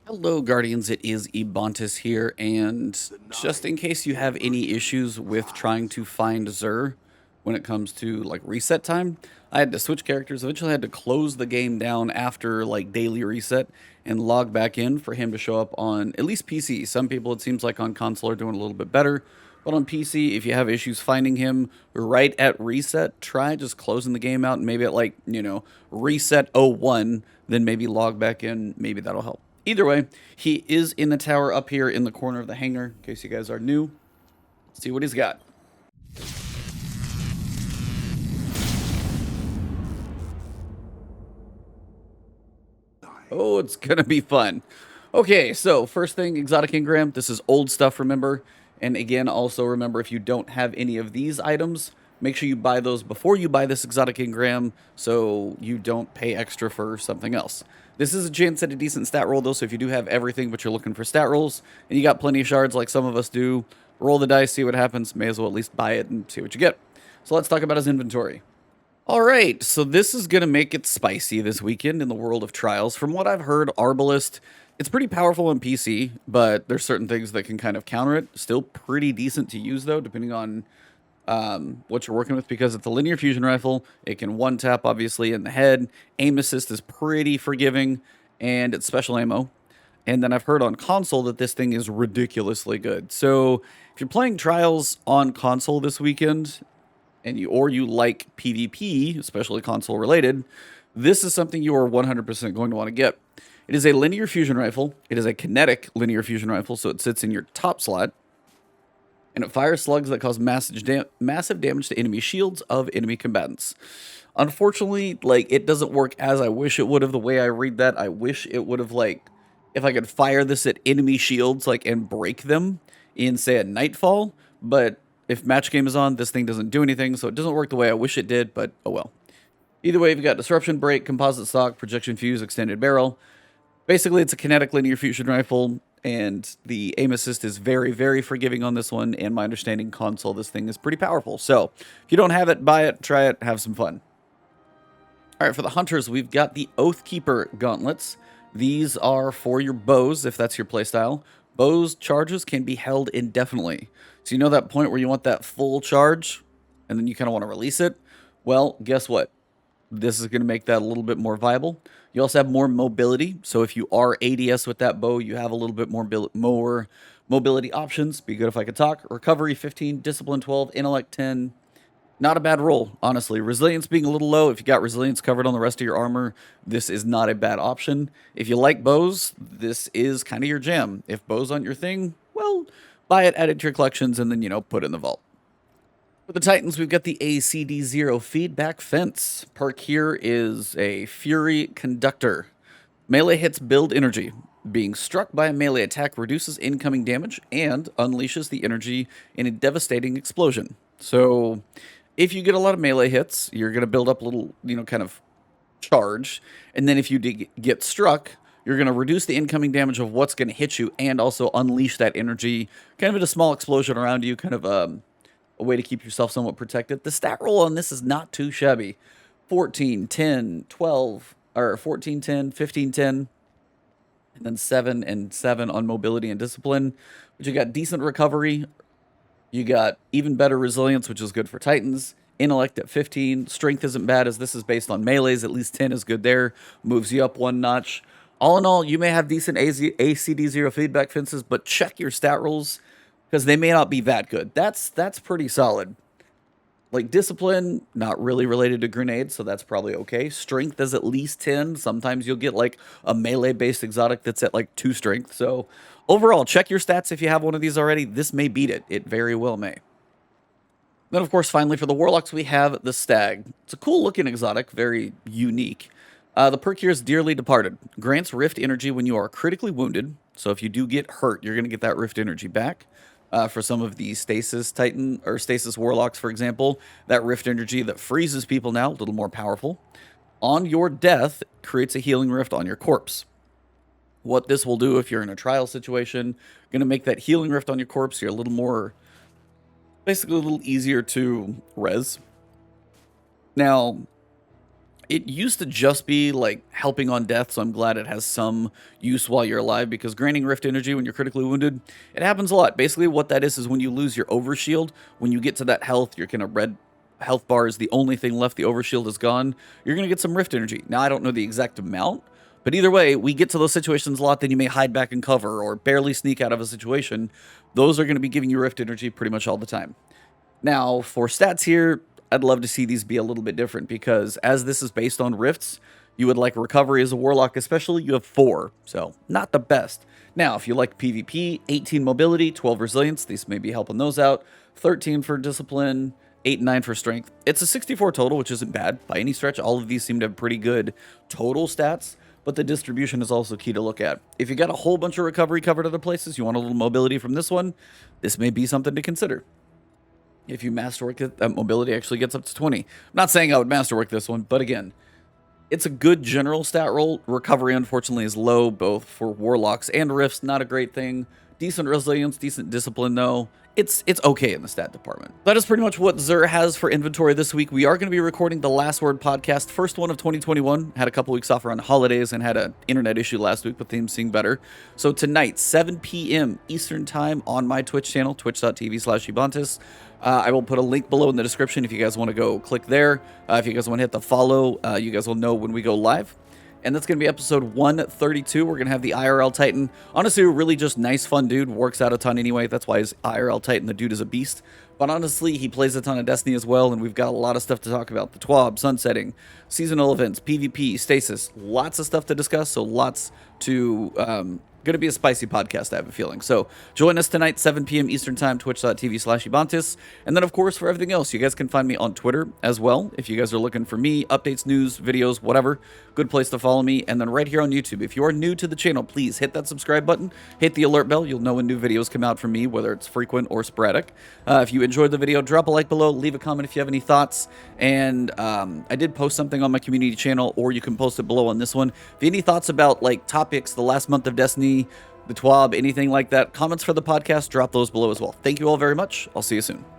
Hello, Guardians. It is Ebontis here, and just in case you have any issues with trying to find Xur when it comes to like reset time, I had to switch characters. Eventually, I had to close the game down after like daily reset and log back in for him to show up on at least PC. Some people, it seems like on console, are doing a little bit better, but on PC, if you have issues finding him right at reset, try just closing the game out and maybe at reset 01, then maybe log back in. Maybe that'll help. Either way, he is in the tower up here in the corner of the hangar, in case you guys are new. Let's see what he's got. Oh, it's going to be fun. Okay, so first thing, Exotic Engram. This is old stuff, remember? And again, also remember, if you don't have any of these items, make sure you buy those before you buy this Exotic Engram so you don't pay extra for something else. This is a chance at a decent stat roll, though, so if you do have everything but you're looking for stat rolls, and you got plenty of shards like some of us do, roll the dice, see what happens. May as well at least buy it and see what you get. So let's talk about his inventory. All right, so this is going to make it spicy this weekend in the world of trials. From what I've heard, Arbalest, it's pretty powerful on PC, but there's certain things that can kind of counter it. Still pretty decent to use, though, depending on what you're working with, because it's a linear fusion rifle. It can one-tap, obviously, in the head. Aim assist is pretty forgiving, and it's special ammo. And then I've heard on console that this thing is ridiculously good. So if you're playing trials on console this weekend, and you like PvP, especially console related, this is something you are 100% going to want to get. It is a linear fusion rifle. It is a kinetic linear fusion rifle, so it sits in your top slot, and it fires slugs that cause massive damage to enemy shields of enemy combatants. Unfortunately, it doesn't work as I wish it would have. The way I read that, I wish it would have, if I could fire this at enemy shields, and break them in, say, a Nightfall, but if match game is on, this thing doesn't do anything, so it doesn't work the way I wish it did, but oh well. Either way, you've got Disruption Break, Composite Stock, Projection Fuse, Extended Barrel. Basically, it's a kinetic linear fusion rifle, and the aim assist is very, very forgiving on this one, and my understanding console, this thing is pretty powerful. So, if you don't have it, buy it, try it, have some fun. Alright, for the hunters, we've got the Oathkeeper gauntlets. These are for your bows, if that's your playstyle. Bows charges can be held indefinitely. So you know that point where you want that full charge, and then you kind of want to release it? Well, guess what? This is going to make that a little bit more viable. You also have more mobility, so if you are ADS with that bow, you have a little bit more mobility options. Be good if I could talk. Recovery 15, Discipline 12, Intellect 10. Not a bad roll, honestly. Resilience being a little low. If you got resilience covered on the rest of your armor, this is not a bad option. If you like bows, this is kind of your jam. If bows aren't your thing, well, buy it, add it to your collections, and then, put it in the vault. For the Titans, we've got the ACD0 Feedback Fence. Perk here is a Fury Conductor. Melee hits build energy. Being struck by a melee attack reduces incoming damage and unleashes the energy in a devastating explosion. So if you get a lot of melee hits, you're going to build up a little, kind of charge. And then if you get struck, you're going to reduce the incoming damage of what's going to hit you and also unleash that energy kind of in a small explosion around you, kind of a way to keep yourself somewhat protected. The stat roll on this is not too shabby. 14, 10, 12, or 14, 10, 15, 10, and then 7 and 7 on mobility and discipline. But you got decent recovery. You got even better resilience, which is good for Titans. Intellect at 15. Strength isn't bad, as this is based on melees. At least 10 is good there. Moves you up one notch. All in all, you may have decent ACD0 feedback fences, but check your stat rolls, because they may not be that good. That's pretty solid. Discipline, not really related to grenades, so that's probably okay. Strength is at least 10. Sometimes you'll get a melee-based exotic that's at 2 strength. So overall, check your stats if you have one of these already. This may beat it. It very well may. Then, of course, finally, for the Warlocks, we have the Stag. It's a cool-looking exotic, very unique. The perk here is Dearly Departed. Grants Rift energy when you are critically wounded. So if you do get hurt, you're going to get that Rift energy back. For some of the Stasis Titan or Stasis Warlocks, for example, that Rift energy that freezes people now, a little more powerful. On your death, creates a healing rift on your corpse. What this will do if you're in a trial situation, going to make that healing rift on your corpse, you're a little more, basically a little easier to res. Now, It used to just be like helping on death, so I'm glad it has some use while you're alive, because granting Rift Energy when you're critically wounded, it happens a lot. Basically what that is when you lose your overshield, when you get to that health, your kind of red health bar is the only thing left, the overshield is gone, you're going to get some Rift Energy. Now I don't know the exact amount, but either way, we get to those situations a lot, then you may hide back and cover or barely sneak out of a situation. Those are going to be giving you Rift Energy pretty much all the time. Now, for stats here, I'd love to see these be a little bit different, because as this is based on rifts, you would like recovery as a warlock especially, you have 4, so not the best. Now, if you like PvP, 18 mobility, 12 resilience, these may be helping those out, 13 for discipline, 8 and 9 for strength. It's a 64 total, which isn't bad by any stretch. All of these seem to have pretty good total stats, but the distribution is also key to look at. If you got a whole bunch of recovery covered other places, you want a little mobility from this one, this may be something to consider. If you masterwork it, that mobility actually gets up to 20. I'm not saying I would masterwork this one, but again, it's a good general stat roll. Recovery, unfortunately, is low, both for warlocks and rifts. Not a great thing. Decent resilience, decent discipline, though. It's okay in the stat department. That is pretty much what Xur has for inventory this week. We are going to be recording the Last Word podcast, first one of 2021. Had a couple weeks off around holidays and had an internet issue last week, but things seem better. So tonight, 7 p.m. Eastern Time on my Twitch channel, twitch.tv/Ebontis. I will put a link below in the description if you guys want to go click there. If you guys want to hit the follow, you guys will know when we go live. And that's going to be episode 132. We're going to have the IRL Titan. Honestly, a really just nice, fun dude. Works out a ton anyway. That's why he's IRL Titan. The dude is a beast. But honestly, he plays a ton of Destiny as well, and we've got a lot of stuff to talk about. The TWAB, sunsetting, seasonal events, PvP, Stasis. Lots of stuff to discuss, so lots to... going to be a spicy podcast, I have a feeling. So join us tonight, 7 p.m. Eastern Time, twitch.tv/Ebontis. And then, of course, for everything else, you guys can find me on Twitter as well. If you guys are looking for me, updates, news, videos, whatever, good place to follow me. And then right here on YouTube, if you are new to the channel, please hit that subscribe button, hit the alert bell. You'll know when new videos come out from me, whether it's frequent or sporadic. If you enjoyed the video, drop a like below, leave a comment if you have any thoughts. And I did post something on my community channel, or you can post it below on this one. If you have any thoughts about like topics, the last month of Destiny, the TWAB, anything like that, comments for the podcast, drop those below as well. Thank you all very much. I'll see you soon.